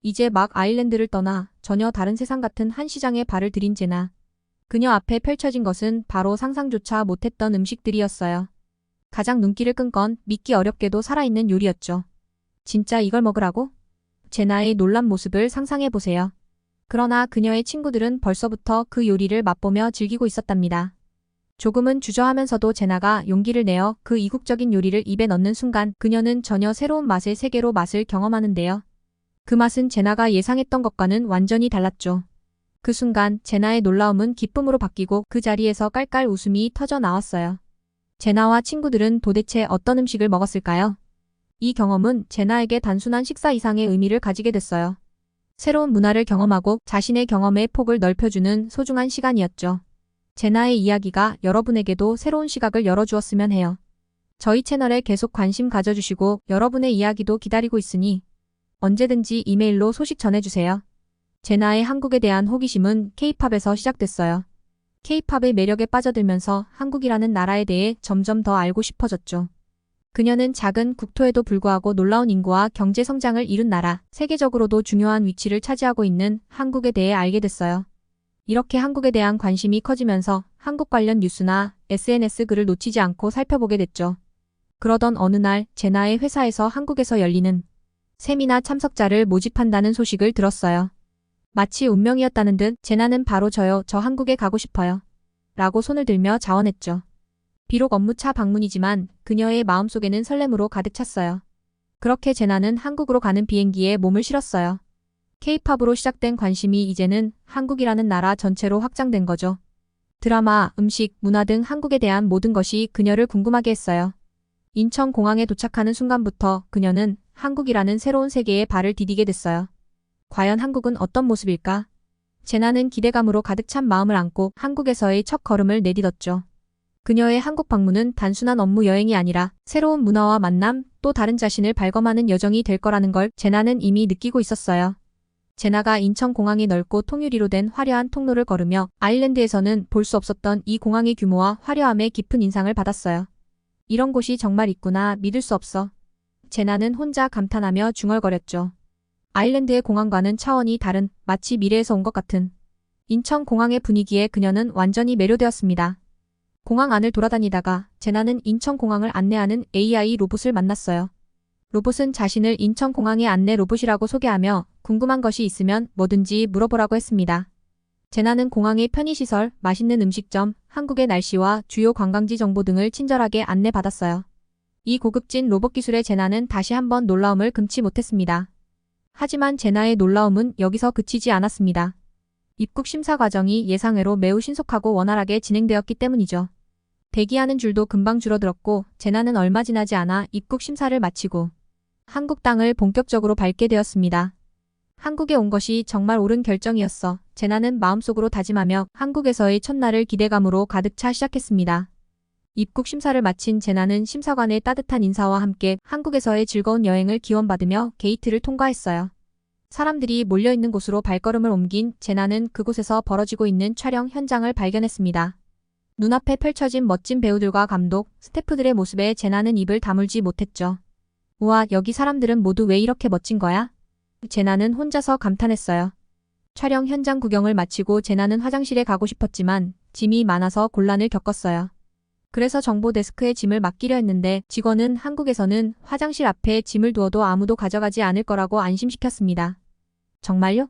이제 막 아일랜드를 떠나 전혀 다른 세상 같은 한 시장에 발을 들인 제나. 그녀 앞에 펼쳐진 것은 바로 상상조차 못했던 음식들이었어요. 가장 눈길을 끈 건 믿기 어렵게도 살아있는 요리였죠. 진짜 이걸 먹으라고? 제나의 놀란 모습을 상상해보세요. 그러나 그녀의 친구들은 벌써부터 그 요리를 맛보며 즐기고 있었답니다. 조금은 주저하면서도 제나가 용기를 내어 그 이국적인 요리를 입에 넣는 순간 그녀는 전혀 새로운 맛의 세계로 맛을 경험하는데요. 그 맛은 제나가 예상했던 것과는 완전히 달랐죠. 그 순간 제나의 놀라움은 기쁨으로 바뀌고 그 자리에서 깔깔 웃음이 터져 나왔어요. 제나와 친구들은 도대체 어떤 음식을 먹었을까요? 이 경험은 제나에게 단순한 식사 이상의 의미를 가지게 됐어요. 새로운 문화를 경험하고 자신의 경험의 폭을 넓혀주는 소중한 시간이었죠. 제나의 이야기가 여러분에게도 새로운 시각을 열어주었으면 해요. 저희 채널에 계속 관심 가져주시고 여러분의 이야기도 기다리고 있으니 언제든지 이메일로 소식 전해주세요. 제나의 한국에 대한 호기심은 K-팝에서 시작됐어요. K-팝의 매력에 빠져들면서 한국이라는 나라에 대해 점점 더 알고 싶어졌죠. 그녀는 작은 국토에도 불구하고 놀라운 인구와 경제 성장을 이룬 나라, 세계적으로도 중요한 위치를 차지하고 있는 한국에 대해 알게 됐어요. 이렇게 한국에 대한 관심이 커지면서 한국 관련 뉴스나 SNS 글을 놓치지 않고 살펴보게 됐죠. 그러던 어느 날 제나의 회사에서 한국에서 열리는 세미나 참석자를 모집한다는 소식을 들었어요. 마치 운명이었다는 듯 제나는 바로 저요, 저 한국에 가고 싶어요. 라고 손을 들며 자원했죠. 비록 업무차 방문이지만 그녀의 마음속에는 설렘으로 가득 찼어요. 그렇게 제나는 한국으로 가는 비행기에 몸을 실었어요. K-팝으로 시작된 관심이 이제는 한국이라는 나라 전체로 확장된 거죠. 드라마, 음식, 문화 등 한국에 대한 모든 것이 그녀를 궁금하게 했어요. 인천공항에 도착하는 순간부터 그녀는 한국이라는 새로운 세계에 발을 디디게 됐어요. 과연 한국은 어떤 모습일까? 제나는 기대감으로 가득 찬 마음을 안고 한국에서의 첫 걸음을 내딛었죠. 그녀의 한국 방문은 단순한 업무 여행이 아니라 새로운 문화와 만남, 또 다른 자신을 발견하는 여정이 될 거라는 걸 제나는 이미 느끼고 있었어요. 제나가 인천공항의 넓고 통유리로 된 화려한 통로를 걸으며 아일랜드에서는 볼 수 없었던 이 공항의 규모와 화려함에 깊은 인상을 받았어요. 이런 곳이 정말 있구나, 믿을 수 없어. 제나는 혼자 감탄하며 중얼거렸죠. 아일랜드의 공항과는 차원이 다른, 마치 미래에서 온 것 같은 인천공항의 분위기에 그녀는 완전히 매료되었습니다. 공항 안을 돌아다니다가 제나는 인천공항을 안내하는 AI 로봇을 만났어요. 로봇은 자신을 인천공항의 안내 로봇이라고 소개하며 궁금한 것이 있으면 뭐든지 물어보라고 했습니다. 제나는 공항의 편의시설, 맛있는 음식점, 한국의 날씨와 주요 관광지 정보 등을 친절하게 안내받았어요. 이 고급진 로봇 기술에 제나는 다시 한번 놀라움을 금치 못했습니다. 하지만 제나의 놀라움은 여기서 그치지 않았습니다. 입국 심사 과정이 예상외로 매우 신속하고 원활하게 진행되었기 때문이죠. 대기하는 줄도 금방 줄어들었고 제나는 얼마 지나지 않아 입국 심사를 마치고 한국 땅을 본격적으로 밟게 되었습니다. 한국에 온 것이 정말 옳은 결정이었어. 제나는 마음속으로 다짐하며 한국에서의 첫날을 기대감으로 가득 차 시작했습니다. 입국 심사를 마친 제나는 심사관의 따뜻한 인사와 함께 한국에서의 즐거운 여행을 기원받으며 게이트를 통과했어요. 사람들이 몰려있는 곳으로 발걸음을 옮긴 제나는 그곳에서 벌어지고 있는 촬영 현장을 발견했습니다. 눈앞에 펼쳐진 멋진 배우들과 감독, 스태프들의 모습에 제나는 입을 다물지 못했죠. 우와, 여기 사람들은 모두 왜 이렇게 멋진 거야? 제나는 혼자서 감탄했어요. 촬영 현장 구경을 마치고 제나는 화장실에 가고 싶었지만 짐이 많아서 곤란을 겪었어요. 그래서 정보 데스크에 짐을 맡기려 했는데 직원은 한국에서는 화장실 앞에 짐을 두어도 아무도 가져가지 않을 거라고 안심시켰습니다. 정말요?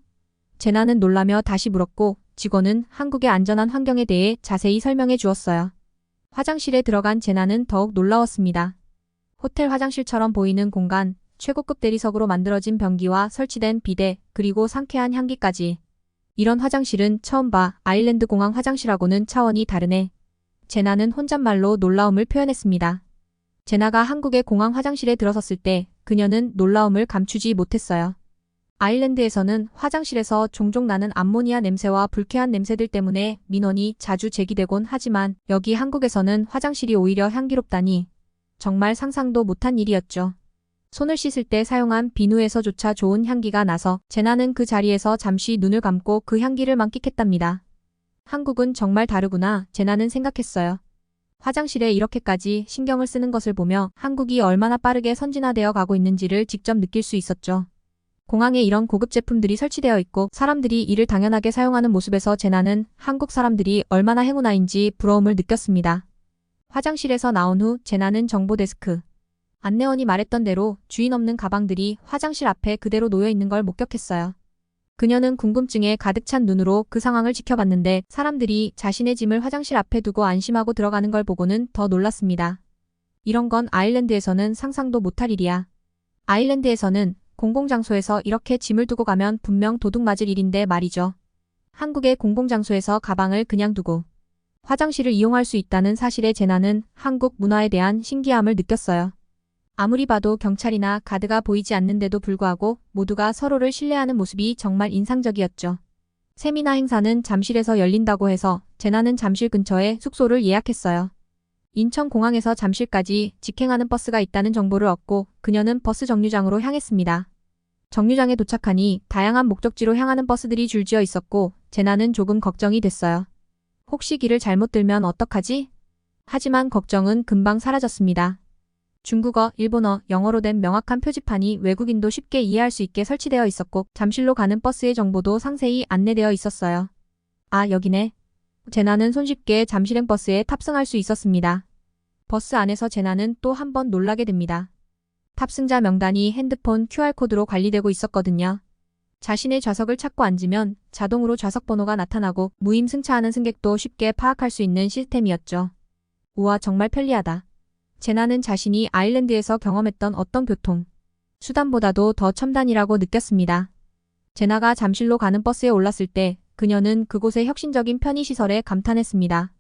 제나는 놀라며 다시 물었고 직원은 한국의 안전한 환경에 대해 자세히 설명해 주었어요. 화장실에 들어간 제나는 더욱 놀라웠습니다. 호텔 화장실처럼 보이는 공간, 최고급 대리석으로 만들어진 변기와 설치된 비데, 그리고 상쾌한 향기까지. 이런 화장실은 처음 봐. 아일랜드 공항 화장실하고는 차원이 다르네. 제나는 혼잣말로 놀라움을 표현했습니다. 제나가 한국의 공항 화장실에 들어섰을 때 그녀는 놀라움을 감추지 못했어요. 아일랜드에서는 화장실에서 종종 나는 암모니아 냄새와 불쾌한 냄새들 때문에 민원이 자주 제기되곤 하지만 여기 한국에서는 화장실이 오히려 향기롭다니 정말 상상도 못한 일이었죠. 손을 씻을 때 사용한 비누에서조차 좋은 향기가 나서 제나는 그 자리에서 잠시 눈을 감고 그 향기를 만끽했답니다. 한국은 정말 다르구나, 제나는 생각했어요. 화장실에 이렇게까지 신경을 쓰는 것을 보며 한국이 얼마나 빠르게 선진화되어 가고 있는지를 직접 느낄 수 있었죠. 공항에 이런 고급 제품들이 설치되어 있고 사람들이 이를 당연하게 사용하는 모습에서 제나는 한국 사람들이 얼마나 행운아인지 부러움을 느꼈습니다. 화장실에서 나온 후 제나는 정보 데스크. 안내원이 말했던 대로 주인 없는 가방들이 화장실 앞에 그대로 놓여 있는 걸 목격했어요. 그녀는 궁금증에 가득 찬 눈으로 그 상황을 지켜봤는데 사람들이 자신의 짐을 화장실 앞에 두고 안심하고 들어가는 걸 보고는 더 놀랐습니다. 이런 건 아일랜드에서는 상상도 못할 일이야. 아일랜드에서는 공공장소에서 이렇게 짐을 두고 가면 분명 도둑 맞을 일인데 말이죠. 한국의 공공장소에서 가방을 그냥 두고 화장실을 이용할 수 있다는 사실에 제나는 한국 문화에 대한 신기함을 느꼈어요. 아무리 봐도 경찰이나 가드가 보이지 않는데도 불구하고 모두가 서로를 신뢰하는 모습이 정말 인상적이었죠. 세미나 행사는 잠실에서 열린다고 해서 제나는 잠실 근처에 숙소를 예약했어요. 인천공항에서 잠실까지 직행하는 버스가 있다는 정보를 얻고 그녀는 버스 정류장으로 향했습니다. 정류장에 도착하니 다양한 목적지로 향하는 버스들이 줄지어 있었고 제나는 조금 걱정이 됐어요. 혹시 길을 잘못 들면 어떡하지? 하지만 걱정은 금방 사라졌습니다. 중국어, 일본어, 영어로 된 명확한 표지판이 외국인도 쉽게 이해할 수 있게 설치되어 있었고 잠실로 가는 버스의 정보도 상세히 안내되어 있었어요. 아, 여기네. 제나는 손쉽게 잠실행 버스에 탑승할 수 있었습니다. 버스 안에서 제나는 또 한 번 놀라게 됩니다. 탑승자 명단이 핸드폰 QR코드로 관리되고 있었거든요. 자신의 좌석을 찾고 앉으면 자동으로 좌석 번호가 나타나고 무임승차하는 승객도 쉽게 파악할 수 있는 시스템이었죠. 우와, 정말 편리하다. 제나는 자신이 아일랜드에서 경험했던 어떤 교통 수단보다도 더 첨단이라고 느꼈습니다. 제나가 잠실로 가는 버스에 올랐을 때 그녀는 그곳의 혁신적인 편의시설에 감탄했습니다.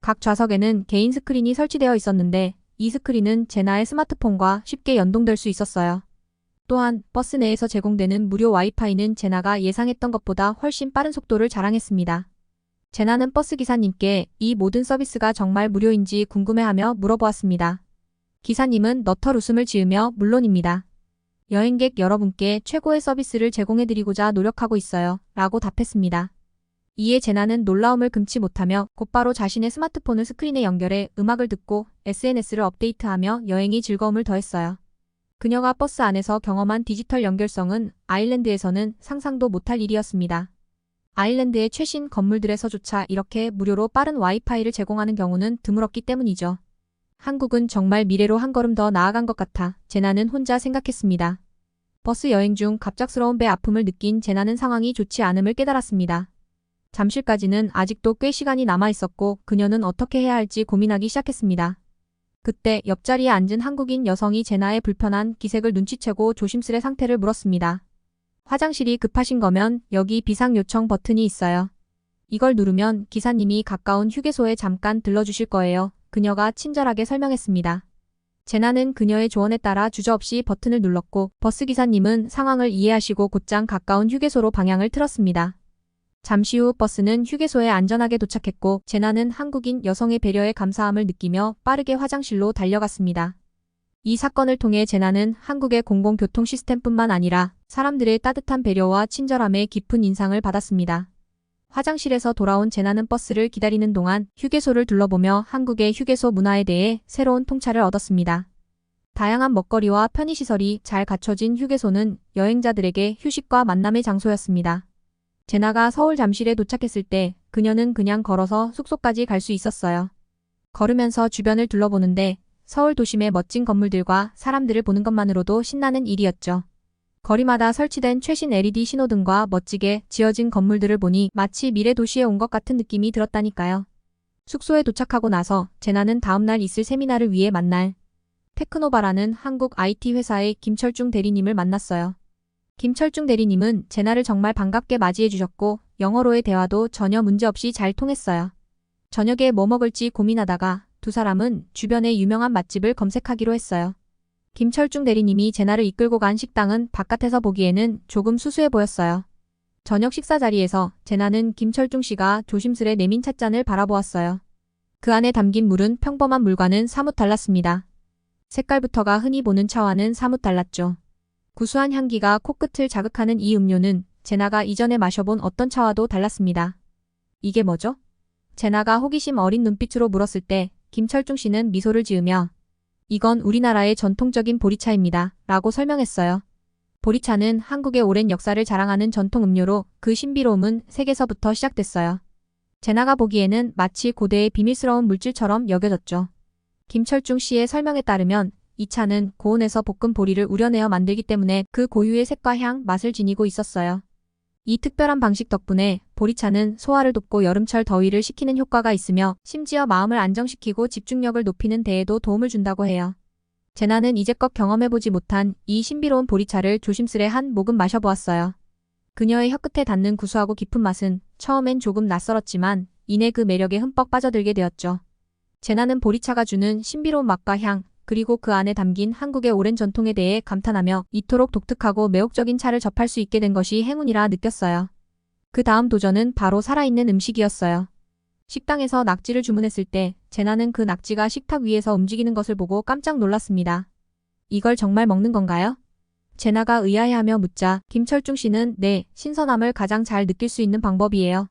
각 좌석에는 개인 스크린이 설치되어 있었는데 이 스크린은 제나의 스마트폰과 쉽게 연동될 수 있었어요. 또한 버스 내에서 제공되는 무료 와이파이는 제나가 예상했던 것보다 훨씬 빠른 속도를 자랑했습니다. 제나는 버스 기사님께 이 모든 서비스가 정말 무료인지 궁금해하며 물어보았습니다. 기사님은 너털 웃음을 지으며 물론입니다. 여행객 여러분께 최고의 서비스를 제공해드리고자 노력하고 있어요. 라고 답했습니다. 이에 제나는 놀라움을 금치 못하며 곧바로 자신의 스마트폰을 스크린에 연결해 음악을 듣고 SNS를 업데이트하며 여행이 즐거움을 더했어요. 그녀가 버스 안에서 경험한 디지털 연결성은 아일랜드에서는 상상도 못할 일이었습니다. 아일랜드의 최신 건물들에서조차 이렇게 무료로 빠른 와이파이를 제공하는 경우는 드물었기 때문이죠. 한국은 정말 미래로 한 걸음 더 나아간 것 같아 제나는 혼자 생각했습니다. 버스 여행 중 갑작스러운 배 아픔을 느낀 제나는 상황이 좋지 않음을 깨달았습니다. 잠실까지는 아직도 꽤 시간이 남아 있었고 그녀는 어떻게 해야 할지 고민하기 시작했습니다. 그때 옆자리에 앉은 한국인 여성이 제나의 불편한 기색을 눈치채고 조심스레 상태를 물었습니다. 화장실이 급하신 거면 여기 비상 요청 버튼이 있어요. 이걸 누르면 기사님이 가까운 휴게소에 잠깐 들러주실 거예요. 그녀가 친절하게 설명했습니다. 제나는 그녀의 조언에 따라 주저없이 버튼을 눌렀고 버스 기사님은 상황을 이해하시고 곧장 가까운 휴게소로 방향을 틀었습니다. 잠시 후 버스는 휴게소에 안전하게 도착했고 제나는 한국인 여성의 배려에 감사함을 느끼며 빠르게 화장실로 달려갔습니다. 이 사건을 통해 제나는 한국의 공공교통 시스템뿐만 아니라 사람들의 따뜻한 배려와 친절함에 깊은 인상을 받았습니다. 화장실에서 돌아온 제나는 버스를 기다리는 동안 휴게소를 둘러보며 한국의 휴게소 문화에 대해 새로운 통찰을 얻었습니다. 다양한 먹거리와 편의시설이 잘 갖춰진 휴게소는 여행자들에게 휴식과 만남의 장소였습니다. 제나가 서울 잠실에 도착했을 때 그녀는 그냥 걸어서 숙소까지 갈 수 있었어요. 걸으면서 주변을 둘러보는데 서울 도심의 멋진 건물들과 사람들을 보는 것만으로도 신나는 일이었죠. 거리마다 설치된 최신 LED 신호등과 멋지게 지어진 건물들을 보니 마치 미래 도시에 온 것 같은 느낌이 들었다니까요. 숙소에 도착하고 나서 제나는 다음날 있을 세미나를 위해 만날 테크노바라는 한국 IT 회사의 김철중 대리님을 만났어요. 김철중 대리님은 제나를 정말 반갑게 맞이해 주셨고 영어로의 대화도 전혀 문제없이 잘 통했어요. 저녁에 뭐 먹을지 고민하다가 두 사람은 주변의 유명한 맛집을 검색하기로 했어요. 김철중 대리님이 제나를 이끌고 간 식당은 바깥에서 보기에는 조금 수수해 보였어요. 저녁 식사 자리에서 제나는 김철중 씨가 조심스레 내민 찻잔을 바라보았어요. 그 안에 담긴 물은 평범한 물과는 사뭇 달랐습니다. 색깔부터가 흔히 보는 차와는 사뭇 달랐죠. 구수한 향기가 코끝을 자극하는 이 음료는 제나가 이전에 마셔본 어떤 차와도 달랐습니다. 이게 뭐죠? 제나가 호기심 어린 눈빛으로 물었을 때 김철중 씨는 미소를 지으며 이건 우리나라의 전통적인 보리차입니다. 라고 설명했어요. 보리차는 한국의 오랜 역사를 자랑하는 전통 음료로 그 신비로움은 세계서부터 시작됐어요. 제나가 보기에는 마치 고대의 비밀스러운 물질처럼 여겨졌죠. 김철중 씨의 설명에 따르면 이 차는 고온에서 볶은 보리를 우려내어 만들기 때문에 그 고유의 색과 향, 맛을 지니고 있었어요. 이 특별한 방식 덕분에 보리차는 소화를 돕고 여름철 더위를 식히는 효과가 있으며 심지어 마음을 안정시키고 집중력을 높이는 데에도 도움을 준다고 해요. 제나는 이제껏 경험해보지 못한 이 신비로운 보리차를 조심스레 한 모금 마셔보았어요. 그녀의 혀끝에 닿는 구수하고 깊은 맛은 처음엔 조금 낯설었지만 이내 그 매력에 흠뻑 빠져들게 되었죠. 제나는 보리차가 주는 신비로운 맛과 향, 그리고 그 안에 담긴 한국의 오랜 전통에 대해 감탄하며 이토록 독특하고 매혹적인 차를 접할 수 있게 된 것이 행운이라 느꼈어요. 그 다음 도전은 바로 살아있는 음식이었어요. 식당에서 낙지를 주문했을 때 제나는 그 낙지가 식탁 위에서 움직이는 것을 보고 깜짝 놀랐습니다. 이걸 정말 먹는 건가요? 제나가 의아해하며 묻자 김철중 씨는 네, 신선함을 가장 잘 느낄 수 있는 방법이에요.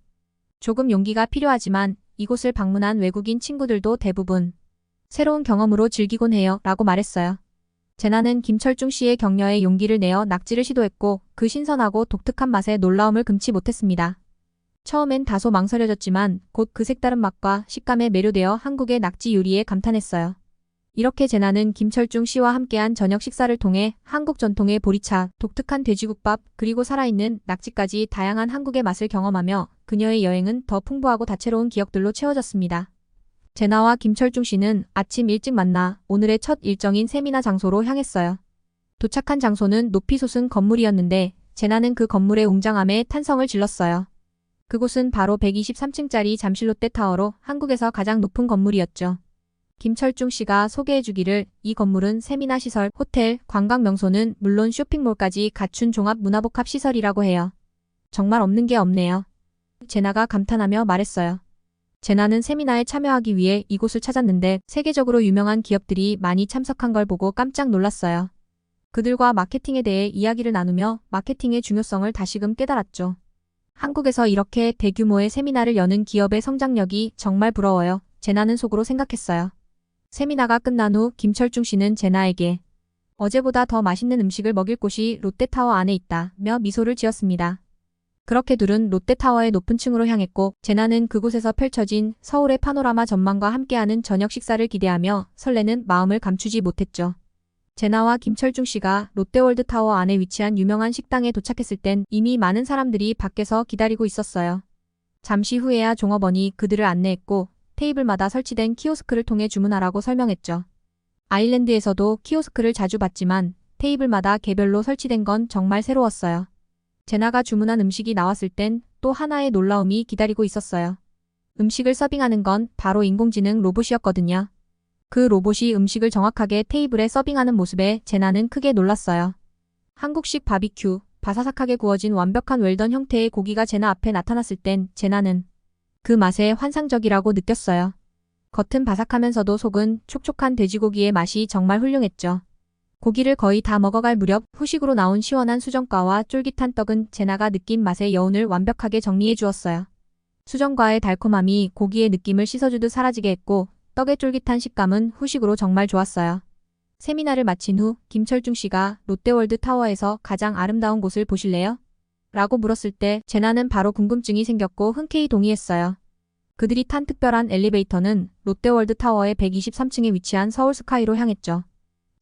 조금 용기가 필요하지만 이곳을 방문한 외국인 친구들도 대부분 새로운 경험으로 즐기곤 해요 라고 말했어요. 제나는 김철중 씨의 격려에 용기를 내어 낙지를 시도했고 그 신선하고 독특한 맛에 놀라움을 금치 못했습니다. 처음엔 다소 망설여졌지만 곧 그 색다른 맛과 식감에 매료되어 한국의 낙지 요리에 감탄했어요. 이렇게 제나는 김철중 씨와 함께한 저녁 식사를 통해 한국 전통의 보리차, 독특한 돼지국밥, 그리고 살아있는 낙지까지 다양한 한국의 맛을 경험하며 그녀의 여행은 더 풍부하고 다채로운 기억들로 채워졌습니다. 제나와 김철중 씨는 아침 일찍 만나 오늘의 첫 일정인 세미나 장소로 향했어요. 도착한 장소는 높이 솟은 건물이었는데 제나는 그 건물의 웅장함에 탄성을 질렀어요. 그곳은 바로 123층짜리 잠실 롯데타워로 한국에서 가장 높은 건물이었죠. 김철중 씨가 소개해주기를 이 건물은 세미나 시설, 호텔, 관광 명소는 물론 쇼핑몰까지 갖춘 종합 문화복합 시설이라고 해요. 정말 없는 게 없네요. 제나가 감탄하며 말했어요. 제나는 세미나에 참여하기 위해 이곳을 찾았는데 세계적으로 유명한 기업들이 많이 참석한 걸 보고 깜짝 놀랐어요. 그들과 마케팅에 대해 이야기를 나누며 마케팅의 중요성을 다시금 깨달았죠. 한국에서 이렇게 대규모의 세미나를 여는 기업의 성장력이 정말 부러워요. 제나는 속으로 생각했어요. 세미나가 끝난 후 김철중 씨는 제나에게 어제보다 더 맛있는 음식을 먹일 곳이 롯데타워 안에 있다며 미소를 지었습니다. 그렇게 둘은 롯데타워의 높은 층으로 향했고 제나는 그곳에서 펼쳐진 서울의 파노라마 전망과 함께하는 저녁 식사를 기대하며 설레는 마음을 감추지 못했죠. 제나와 김철중 씨가 롯데월드타워 안에 위치한 유명한 식당에 도착했을 땐 이미 많은 사람들이 밖에서 기다리고 있었어요. 잠시 후에야 종업원이 그들을 안내했고 테이블마다 설치된 키오스크를 통해 주문하라고 설명했죠. 아일랜드에서도 키오스크를 자주 봤지만 테이블마다 개별로 설치된 건 정말 새로웠어요. 제나가 주문한 음식이 나왔을 땐 또 하나의 놀라움이 기다리고 있었어요. 음식을 서빙하는 건 바로 인공지능 로봇이었거든요. 그 로봇이 음식을 정확하게 테이블에 서빙하는 모습에 제나는 크게 놀랐어요. 한국식 바비큐, 바사삭하게 구워진 완벽한 웰던 형태의 고기가 제나 앞에 나타났을 땐 제나는 그 맛에 환상적이라고 느꼈어요. 겉은 바삭하면서도 속은 촉촉한 돼지고기의 맛이 정말 훌륭했죠. 고기를 거의 다 먹어갈 무렵 후식으로 나온 시원한 수정과와 쫄깃한 떡은 제나가 느낀 맛의 여운을 완벽하게 정리해 주었어요. 수정과의 달콤함이 고기의 느낌을 씻어주듯 사라지게 했고 떡의 쫄깃한 식감은 후식으로 정말 좋았어요. 세미나를 마친 후 김철중 씨가 롯데월드 타워에서 가장 아름다운 곳을 보실래요? 라고 물었을 때 제나는 바로 궁금증이 생겼고 흔쾌히 동의했어요. 그들이 탄 특별한 엘리베이터는 롯데월드 타워의 123층에 위치한 서울스카이로 향했죠.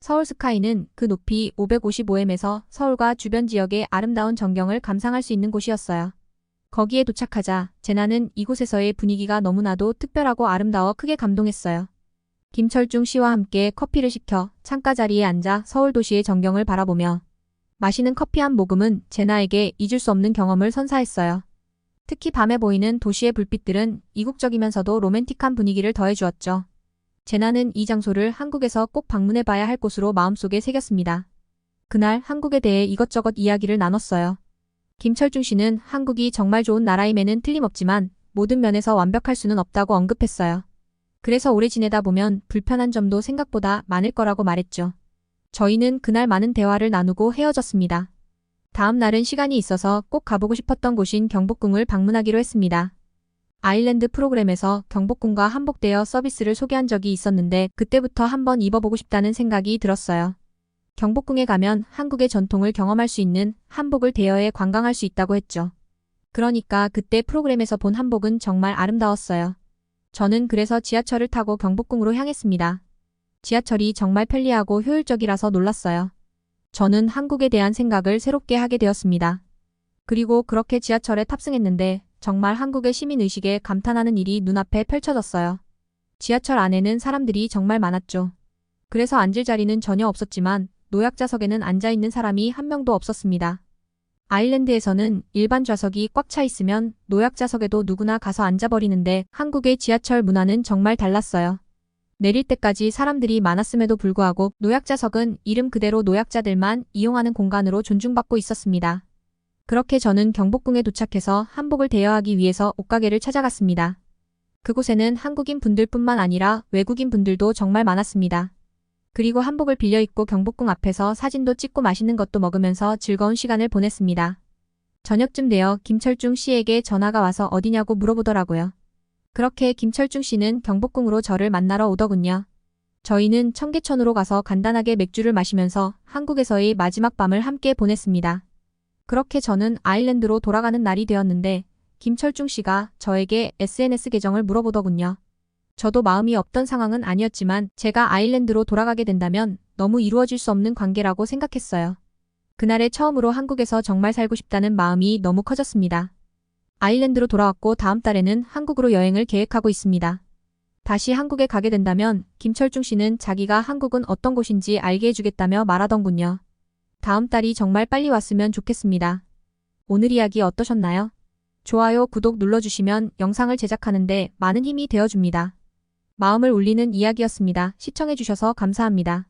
서울스카이는 그 높이 555m에서 서울과 주변 지역의 아름다운 전경을 감상할 수 있는 곳이었어요. 거기에 도착하자 제나는 이곳에서의 분위기가 너무나도 특별하고 아름다워 크게 감동했어요. 김철중 씨와 함께 커피를 시켜 창가 자리에 앉아 서울 도시의 전경을 바라보며 마시는 커피 한 모금은 제나에게 잊을 수 없는 경험을 선사했어요. 특히 밤에 보이는 도시의 불빛들은 이국적이면서도 로맨틱한 분위기를 더해주었죠. 제나는 이 장소를 한국에서 꼭 방문해봐야 할 곳으로 마음속에 새겼습니다. 그날 한국에 대해 이것저것 이야기를 나눴어요. 김철중 씨는 한국이 정말 좋은 나라임에는 틀림없지만 모든 면에서 완벽할 수는 없다고 언급했어요. 그래서 오래 지내다 보면 불편한 점도 생각보다 많을 거라고 말했죠. 저희는 그날 많은 대화를 나누고 헤어졌습니다. 다음 날은 시간이 있어서 꼭 가보고 싶었던 곳인 경복궁을 방문하기로 했습니다. 아일랜드 프로그램에서 경복궁과 한복대여 서비스를 소개한 적이 있었는데 그때부터 한번 입어보고 싶다는 생각이 들었어요. 경복궁에 가면 한국의 전통을 경험할 수 있는 한복을 대여해 관광할 수 있다고 했죠. 그러니까 그때 프로그램에서 본 한복은 정말 아름다웠어요. 저는 그래서 지하철을 타고 경복궁으로 향했습니다. 지하철이 정말 편리하고 효율적이라서 놀랐어요. 저는 한국에 대한 생각을 새롭게 하게 되었습니다. 그리고 그렇게 지하철에 탑승했는데 정말 한국의 시민의식에 감탄하는 일이 눈앞에 펼쳐졌어요. 지하철 안에는 사람들이 정말 많았죠. 그래서 앉을 자리는 전혀 없었지만 노약 좌석에는 앉아있는 사람이 한 명도 없었습니다. 아일랜드에서는 일반 좌석이 꽉 차 있으면 노약 좌석에도 누구나 가서 앉아버리는데 한국의 지하철 문화는 정말 달랐어요. 내릴 때까지 사람들이 많았음에도 불구하고 노약 좌석은 이름 그대로 노약자들만 이용하는 공간으로 존중받고 있었습니다. 그렇게 저는 경복궁에 도착해서 한복을 대여하기 위해서 옷가게를 찾아갔습니다. 그곳에는 한국인 분들뿐만 아니라 외국인 분들도 정말 많았습니다. 그리고 한복을 빌려 입고 경복궁 앞에서 사진도 찍고 맛있는 것도 먹으면서 즐거운 시간을 보냈습니다. 저녁쯤 되어 김철중 씨에게 전화가 와서 어디냐고 물어보더라고요. 그렇게 김철중 씨는 경복궁으로 저를 만나러 오더군요. 저희는 청계천으로 가서 간단하게 맥주를 마시면서 한국에서의 마지막 밤을 함께 보냈습니다. 그렇게 저는 아일랜드로 돌아가는 날이 되었는데 김철중 씨가 저에게 SNS 계정을 물어보더군요. 저도 마음이 없던 상황은 아니었지만 제가 아일랜드로 돌아가게 된다면 너무 이루어질 수 없는 관계라고 생각했어요. 그날에 처음으로 한국에서 정말 살고 싶다는 마음이 너무 커졌습니다. 아일랜드로 돌아왔고 다음 달에는 한국으로 여행을 계획하고 있습니다. 다시 한국에 가게 된다면 김철중 씨는 자기가 한국은 어떤 곳인지 알게 해주겠다며 말하던군요. 다음 달이 정말 빨리 왔으면 좋겠습니다. 오늘 이야기 어떠셨나요? 좋아요, 구독 눌러주시면 영상을 제작하는데 많은 힘이 되어줍니다. 마음을 울리는 이야기였습니다. 시청해주셔서 감사합니다.